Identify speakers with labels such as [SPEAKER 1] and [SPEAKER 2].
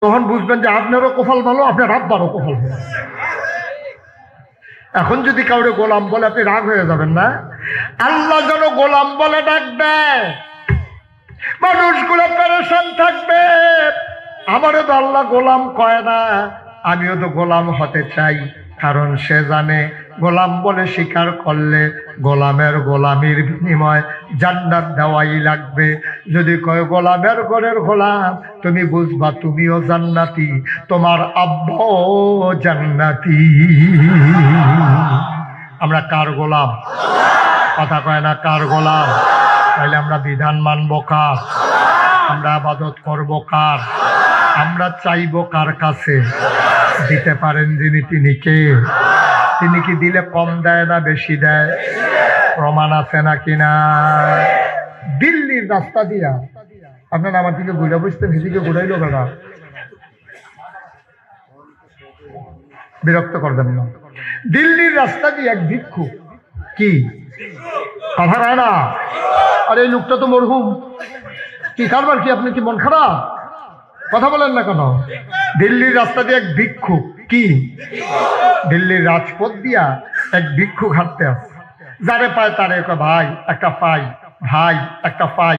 [SPEAKER 1] তখন বুঝবেন যে আপনারও কপাল ভালো, আপনার আব্বারও কপাল ভালো। এখন যদি কাউরে গোলাম বলে আপনি রাগ হয়ে যাবেন না? আল্লাহ যেন গোলাম বলে ডাক দেয়, মানুষগুলো পেরেশান থাকবে। আমারও তো আল্লাহ গোলাম কয় না, আমিও তো গোলাম হতে চাই। কারণ সে জানে গোলাম বলে স্বীকার করলে গোলামের গোলামির বিনিময় জান্নাত দেওয়াই লাগবে। যদি কয় গোলামের ঘরের গোলাম, তুমি বুঝবা তুমিও জান্নাতি, তোমার আব্বাও জান্নাতি। আমরা কার গোলাম? কথা কয় না কার গোলাম? তাহলে আমরা বিধান মানব কার? আমরা ইবাদত করব কার? আমরা চাইব কার কাছে? দিতে পারেন যিনি, তিনি কে? তিনি কি দিলে কম দেয় না বেশি দেয়? প্রমাণ আছে নাকি না? দিল্লির রাস্তা দিয়া আপনারা আমার দিকে ঘুরে বুঝতেন, সেদিকে ঘুরাইলো কেনা? বিরক্ত করবেন না। দিল্লির রাস্তা দিয়ে এক ভিক্ষু, কি কথা হয় না? আর এই লোকটা তো মরহুম, কি কারবার কি? আপনি কি মন খারাপ? কথা বলেন না কেন? দিল্লির রাস্তা দিয়ে এক ভিক্ষু, কি দিল্লির রাজপথ দিয়া এক ভিক্ষু হাঁটতে আসে। যারে পায় তারে ভাই একটা পাই, ভাই একটা পাই।